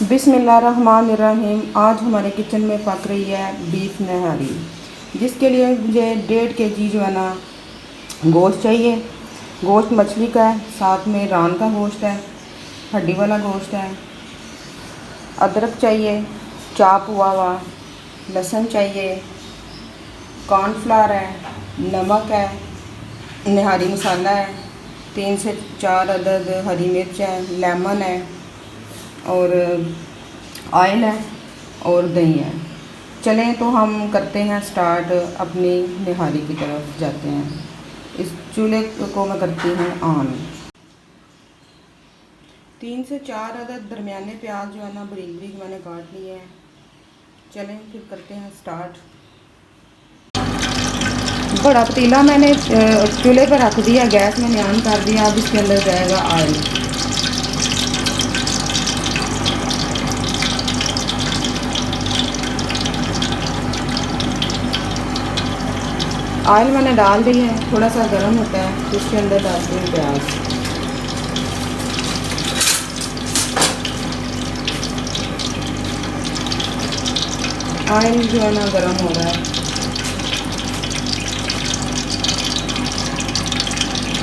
बिस्मिल्लाहिर्रहमानिर्रहीम। आज हमारे किचन में पक रही है बीफ नहारी, जिसके लिए मुझे 1.5 kg जो है ना गोश्त चाहिए। गोश्त मछली का है, साथ में रान का गोश्त है, हड्डी वाला गोश्त है। अदरक चाहिए चाप हुआ, लहसुन चाहिए, कॉर्नफ्लावर है, नमक है, नहारी मसाला है, 3 से 4 अदद हरी मिर्च है, लेमन है और ऑयल है और दही है। चलें तो हम करते हैं स्टार्ट, अपनी नहारी की तरफ जाते हैं। इस चूल्हे को मैं करती हूँ ऑन। 3 से 4 अदद दरमियाने प्याज जो है ना बारीक बारीक मैंने काट लिए हैं। चलें फिर करते हैं स्टार्ट। बड़ा पतीला मैंने चूल्हे पर रख दिया, गैस मैंने ऑन कर दिया। अब इसके अंदर जाएगा ऑयल। ऑयल मैंने डाल दी है, थोड़ा सा गर्म होता है तो इसके अंदर डालती हूँ प्याज। ऑयल जो है ना गर्म हो रहा है।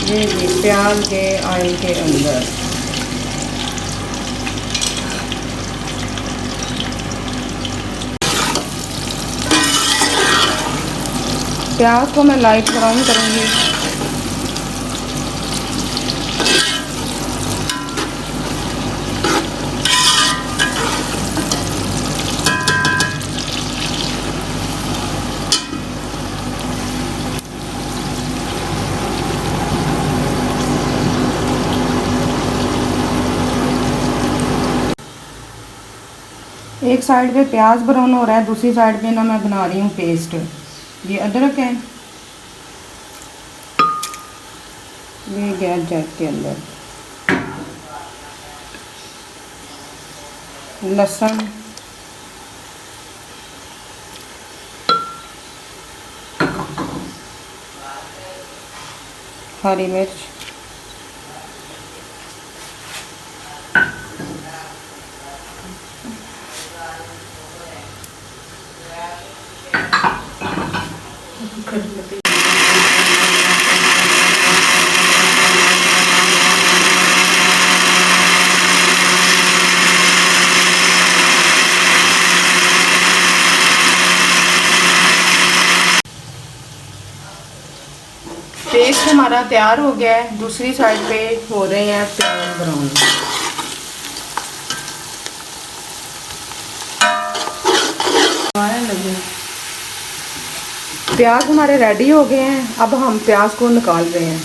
ये प्याज के ऑयल के अंदर प्याज को मैं लाइट ब्राउन करूँगी। एक साइड पे प्याज ब्राउन हो रहा है, दूसरी साइड पे ना मैं बना रही हूँ पेस्ट। ये अदरक है, ये गैस जैक के अंदर लहसुन, हरी मिर्च, पेस्ट हमारा तैयार हो गया है। दूसरी साइड पे हो रहे हैं प्याज ब्राउन। प्याज हमारे रेडी हो गए हैं। अब हम प्याज को निकाल रहे हैं।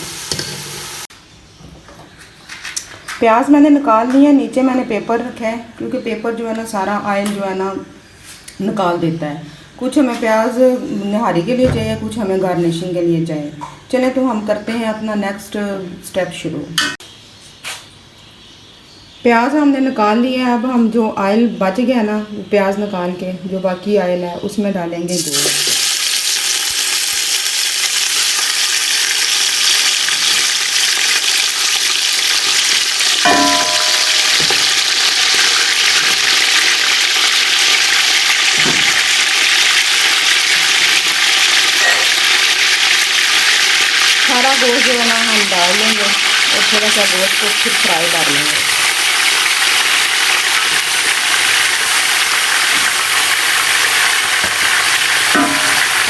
प्याज मैंने निकाल लिया। नीचे मैंने पेपर रखा है, क्योंकि पेपर जो है ना सारा ऑयल जो है ना निकाल देता है। कुछ हमें प्याज नहारी के लिए चाहिए, कुछ हमें गार्निशिंग के लिए चाहिए। चलें तो हम करते हैं अपना नेक्स्ट स्टेप शुरू। प्याज हमने निकाल लिया है। अब हम जो ऑयल बच गया ना, प्याज निकाल के जो बाकी ऑयल है उसमें डालेंगे गोश्त। सारा गोश्त जो है ना हम डाल लेंगे और थोड़ा सा गोश्त को फिर फ्राई कर लेंगे।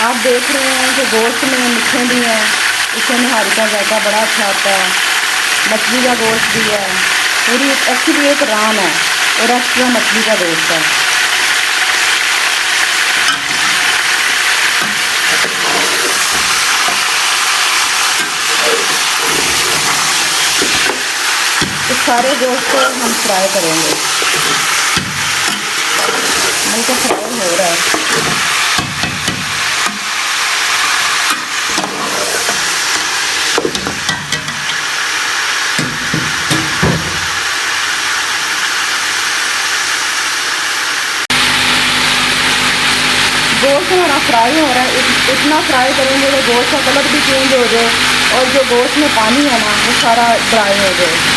आप देख रहे हैं कि गोश्त में मिर्चें भी हैं, इससे नहारी का जायका बड़ा अच्छा आता है। मछली का गोश्त भी है, मेरी एक्चुअली एक रान है और एक्स्ट्रा मछली का गोश्त है। तो सारे गोश्त को हम फ्राई करेंगे। हल्का फ्राई हो रहा है। गोश्त हमारा फ्राई हो रहा है। इतना फ्राई करेंगे कि गोश्त का कलर भी चेंज हो जाए और जो गोश्त में पानी है ना वो सारा ड्राई हो जाए।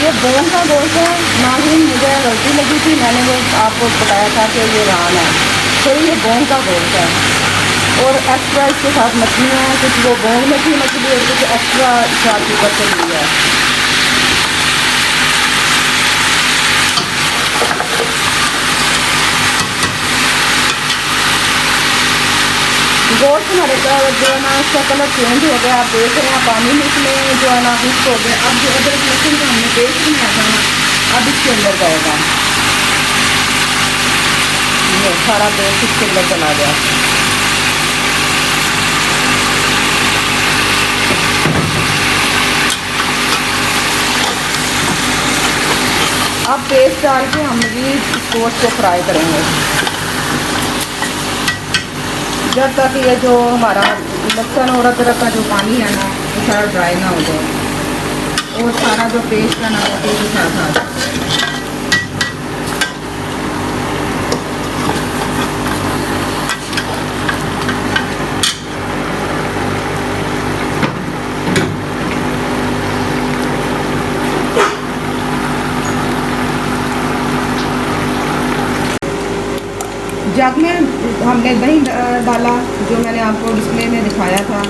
ये बोन का गोश्त है ना ही, मुझे गलती लगी थी, मैंने वो आपको बताया था कि ये रान है, तो ये बोन का गोश्त है। और एक्स्ट्रा इसके साथ मछलियाँ हैं, कुछ वो बोन में थी मछली और कुछ एक्स्ट्रा स्वाद ऊपर से ली है। गोश्त हमारे जो है ना इसका कलर चेंज हो गया, आप देख रहे हैं पानी में इसमें जो है ना मिक्स हो गया। अब जो अदरक लहसुन का हमने पेस्ट बनाया था ना, अब इसके अंदर जाएगा, ये सारा पेस्ट इसके अंदर चला गया। अब पेस्ट डाल के हम भी गोश्त को फ्राई करेंगे जब तक ये जो हमारा लहसुन और अदरक का जो पानी है ना वो सारा ड्राई ना हो जाए और सारा जो पेस्ट है ना वो के साथ आ जाए। जग में हमने दही डाला जो मैंने आपको डिस्प्ले में दिखाया था।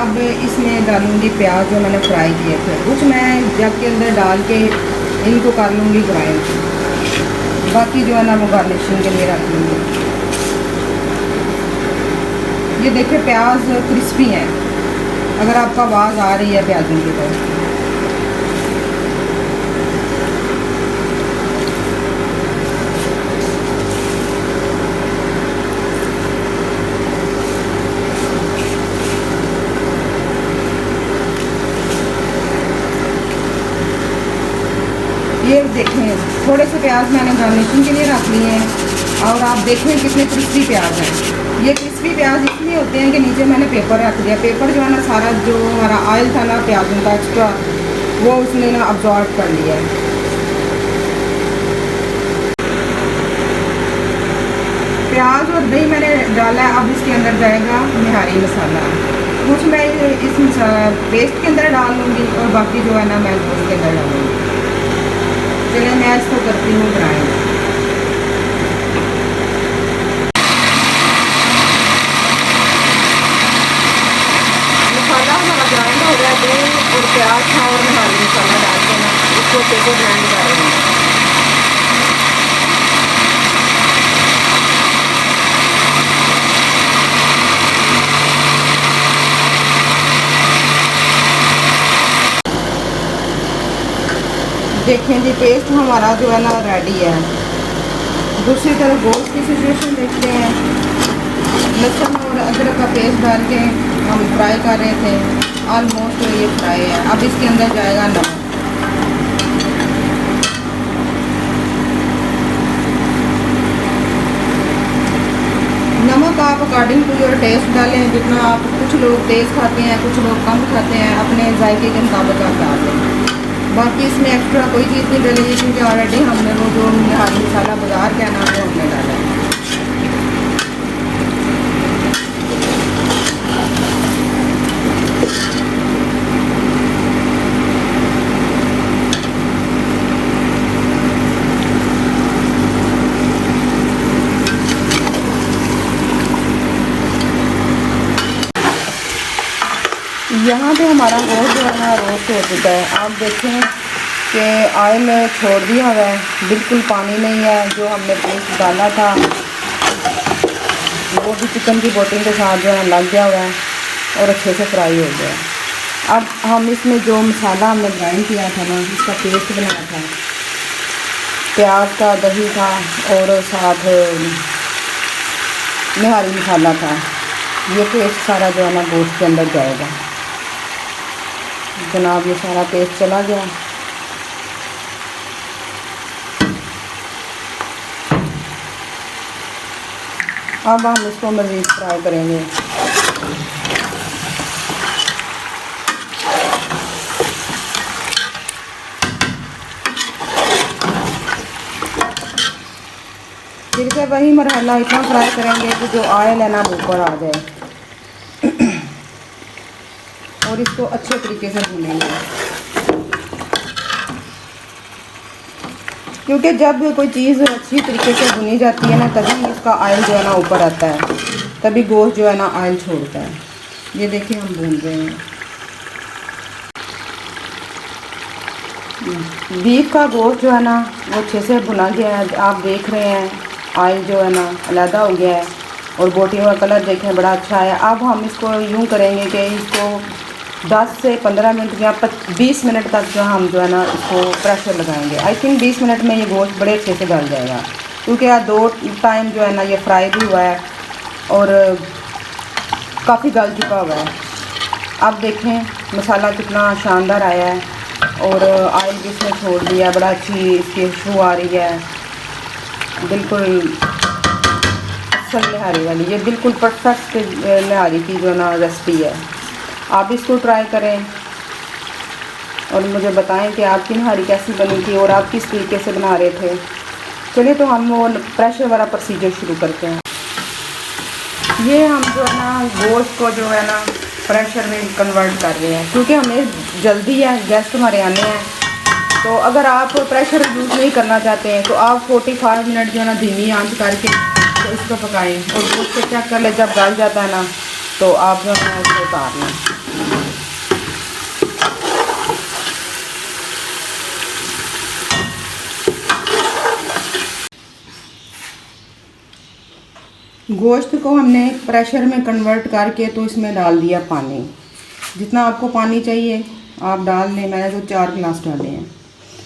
अब इसमें डालूंगी प्याज जो मैंने फ्राई किए थे, कुछ मैं जग के अंदर डाल के इनको कर लूँगी ग्राइंड, बाकी जो है ना वो गार्निशिंग के लिए रख लूँगी। ये देखिए प्याज क्रिस्पी हैं, अगर आपको आवाज़ आ रही है प्याजों की तो। ये देखें थोड़े से प्याज मैंने गार्निशिंग के लिए रख लिए हैं और आप देखें कितने क्रिस्पी प्याज हैं। ये क्रिस्पी प्याज इसलिए होते हैं कि नीचे मैंने पेपर रख दिया, पेपर जो है ना सारा जो हमारा ऑयल था ना प्याजों का एक्स्ट्रा वो उसने ना अब्जॉर्ब कर लिया है। प्याज और दही मैंने डाला है, अब इसके अंदर जाएगा निहारी मसाला, कुछ मैं इस पेस्ट के अंदर डाल लूँगी और बाकी जो है ना मैं उसके अंदर डालूँगी। चलिए मैं इसको करती हूँ ग्राइंड। मसाला हमारा ग्राइंड हो गया, दही और प्याज था और निहारी मसाला डाल के ना इसको अच्छे से ग्राइंड करेंगे। देखें जी पेस्ट हमारा जो है ना रेडी है। दूसरी तरफ गोश्त की सिचुएशन देखते हैं। लहसुन और अदरक का पेस्ट डाल के हम फ्राई कर रहे थे, ऑलमोस्ट ये फ्राई है। अब इसके अंदर जाएगा नमक, नमक आप अकॉर्डिंग टू योर टेस्ट डालें, जितना आप, कुछ लोग तेज़ खाते हैं कुछ लोग कम खाते हैं, अपने जायके के मुताबिक आप डाल दें। बाकी इसमें एक्स्ट्रा कोई चीज़ नहीं डलेगी क्योंकि ऑलरेडी हमने वो जो निहारी मसाला बाज़ार का ना वो हमने डाला है। यहाँ पे हमारा गोश्त जो है ना रोस्ट हो चुका है। आप देखें कि ऑयल छोड़ दिया हुआ है, बिल्कुल पानी नहीं है। जो हमने पेस्ट डाला था वो भी चिकन की बोटिंग के साथ जो है लग गया हुआ है और अच्छे से फ्राई हो गया है। अब हम इसमें जो मसाला हमने ग्राइंड किया था ना, इसका पेस्ट बनाया था, प्याज का, दही था और साथ निहारी मसाला था, ये पेस्ट सारा जो है ना गोश्त के अंदर जाएगा। जनाब ये सारा पेस्ट चला गया। अब हम इसको मज़ीद फ्राई करेंगे। फिर से वही मरहला, इतना फ्राई करेंगे कि जो ऑयल है ना ऊपर आ जाए और इसको अच्छे तरीके से भूनेंगे। क्योंकि जब कोई चीज़ अच्छी तरीके से भुनी जाती है ना, तभी इसका ऑयल जो है ना ऊपर आता है, तभी गोश्त जो है ना ऑयल छोड़ता है। ये देखिए हम भून रहे हैं। बीफ का गोश्त जो है ना वो अच्छे से भुना गया है। आप देख रहे हैं ऑयल जो है ना अलहदा हो गया है और बोटियों का कलर देखें बड़ा अच्छा है। अब हम इसको यूँ करेंगे कि इसको 10 से 15 मिनट या 20 मिनट तक जो है ना इसको प्रेशर लगाएंगे। आई थिंक 20 मिनट में ये गोश्त बड़े अच्छे से गल जाएगा, क्योंकि यार 2 टाइम जो है ना ये फ्राई भी हुआ है और काफ़ी गल चुका हुआ है। अब देखें मसाला कितना शानदार आया है और ऑयल भी इसमें छोड़ दिया, बड़ा अच्छी इसकी खुशबू आ रही है, बिल्कुल असल निहारी वाली। ये बिल्कुल परफेक्ट निहारी की जो ना रेसिपी है। आप इसको ट्राई करें और मुझे बताएं कि आपकी निहारी कैसी बनी थी और आप किस तरीके से बना रहे थे। चलिए तो हम वो प्रेशर वाला प्रोसीजर शुरू करते हैं। ये हम जो है ना गोश्त को जो है ना प्रेशर में कन्वर्ट कर रहे हैं, क्योंकि हमें जल्दी है, गेस्ट हमारे आने हैं। तो अगर आप प्रेशर यूज़ नहीं करना चाहते हैं तो आप 45 मिनट जो है ना धीमी आंच करके तो इसको पकाएं और गोश्त को चेक कर ले, जब गल जाता है ना तो आप जो है उसको उतार लें। गोश्त को हमने प्रेशर में कन्वर्ट करके तो इसमें डाल दिया पानी। जितना आपको पानी चाहिए आप डाल लें। मैंने तो 4 गिलास डाले हैं।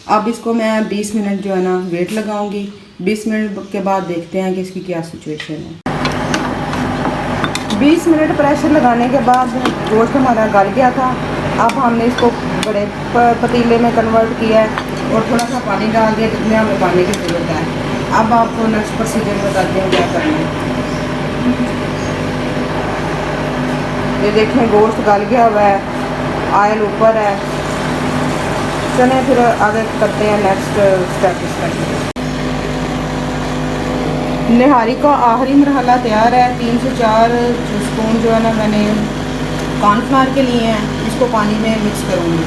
अब इसको मैं 20 मिनट जो है ना वेट लगाऊंगी। 20 मिनट के बाद देखते हैं कि इसकी क्या सिचुएशन है। 20 मिनट प्रेशर लगाने के बाद गोश्त हमारा गल गया था। अब हमने इसको बड़े पतीले में कन्वर्ट किया है और थोड़ा सा पानी डाल दिया जितने हमें पानी की ज़रूरत है। अब आपको नेक्स्ट प्रोसीजर बताते हैं क्या करना है। ये देखें गोश्त गल गया हुआ है, ऑयल ऊपर है। चलें फिर आगे करते हैं नेक्स्ट स्टेप इसका। निहारी का आखिरी मरहला तैयार है। 3 से 4 स्पून जो है ना मैंने कॉर्नफ्लावर के लिए हैं, इसको पानी में मिक्स करूँगी।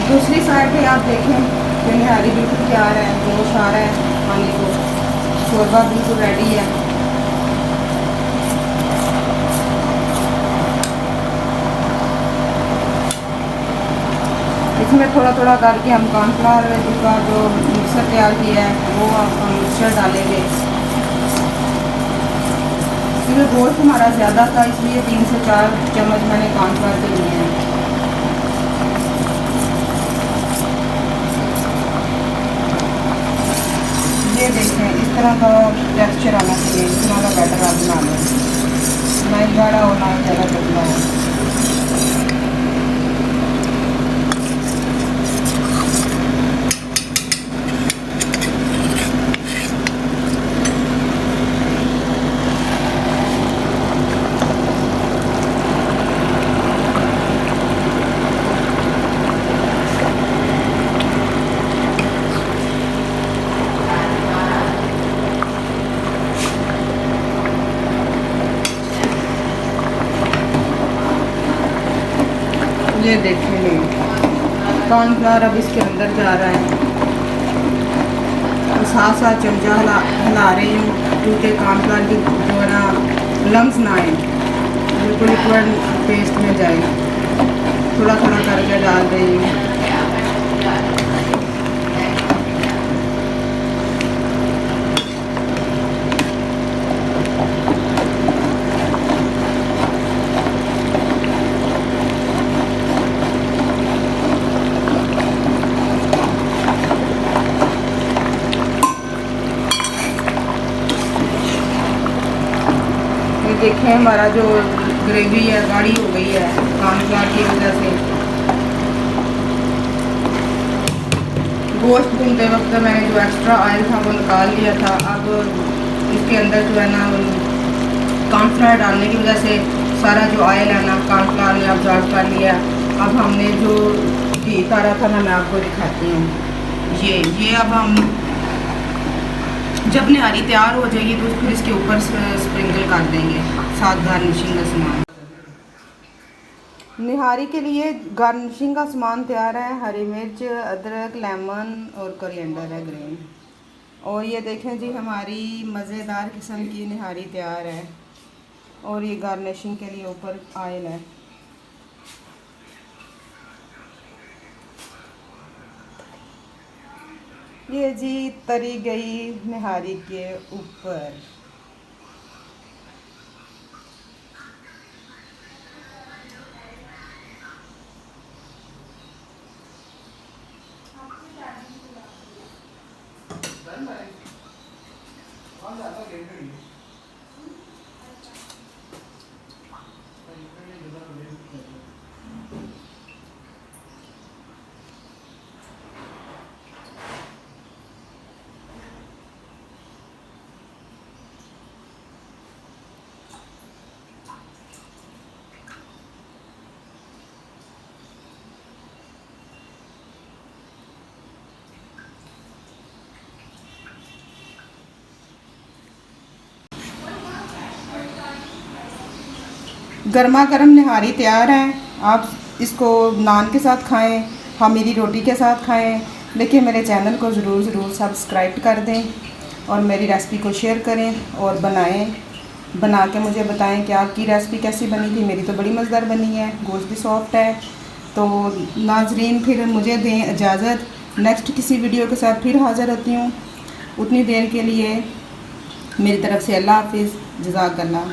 दूसरी साइड पे आप देखें कि निहारी बिल्कुल तैयार है, गोश्त आ रहा है पानी को, शोरबा बिल्कुल रेडी है। इसमें थोड़ा थोड़ा करके हम कॉर्नफ्लावर का जो मिक्सर तैयार किया है वो हम मिक्सर डालेंगे। इसमें गोश्त हमारा ज़्यादा था इसलिए 3 से 4 चम्मच मैंने कॉर्नफ्लावर के लिए हैं। ये देखें इस तरह का टेक्सचर आना चाहिए, इस तरह का बैटर आप बना लें, ना ही गाढ़ा हो ना ही ज़्यादा पतला हो। ये देखिए कॉर्नफ्लावर अब इसके अंदर जा रहा है। तो साथ साथ चमचा हिला रही हूँ क्योंकि कॉर्नफ्लावर की जो है ना लम्स ना आए, बिल्कुल लिक्विड पेस्ट में जाए। थोड़ा थोड़ा करके डाल रही हूँ। देखें हमारा जो ग्रेवी है गाढ़ी हो गई है कॉर्नफ्लावर की वजह से। गोश्त भूनते वक्त मैंने जो एक्स्ट्रा ऑयल था वो निकाल लिया था। अब इसके अंदर जो है ना कॉर्नफ्लावर डालने की वजह से सारा जो ऑयल है ना कॉर्नफ्लावर ने ऑब्जॉर्व कर लिया। अब हमने जो घी उतारा था ना मैं आपको दिखाती हूँ। ये अब हम जब निहारी तैयार हो जाएगी तो फिर इसके ऊपर स्प्रिंकल कर देंगे साथ गार्निशिंग का सामान। निहारी के लिए गार्निशिंग का सामान तैयार है। हरी मिर्च, अदरक, लेमन और कोरिएंडर है ग्रीन। और ये देखें जी हमारी मज़ेदार किस्म की निहारी तैयार है। और ये गार्निशिंग के लिए ऊपर ऑयल है। ये जी तरी गई निहारी के ऊपर। गर्मा गर्म निहारी तैयार है। आप इसको नान के साथ खाएं, खमीरी रोटी के साथ खाएं। देखिए मेरे चैनल को ज़रूर सब्सक्राइब कर दें और मेरी रेसिपी को शेयर करें और बनाएं। बना के मुझे बताएं कि आपकी रेसिपी कैसी बनी थी। मेरी तो बड़ी मज़ेदार बनी है, गोश्त भी सॉफ्ट है। तो नाजरीन फिर मुझे दें इजाज़त, नेक्स्ट किसी वीडियो के साथ फिर हाज़िर होती हूँ। उतनी देर के लिए मेरी तरफ़ से अल्लाह हाफिज़, जज़ाकल्लाह।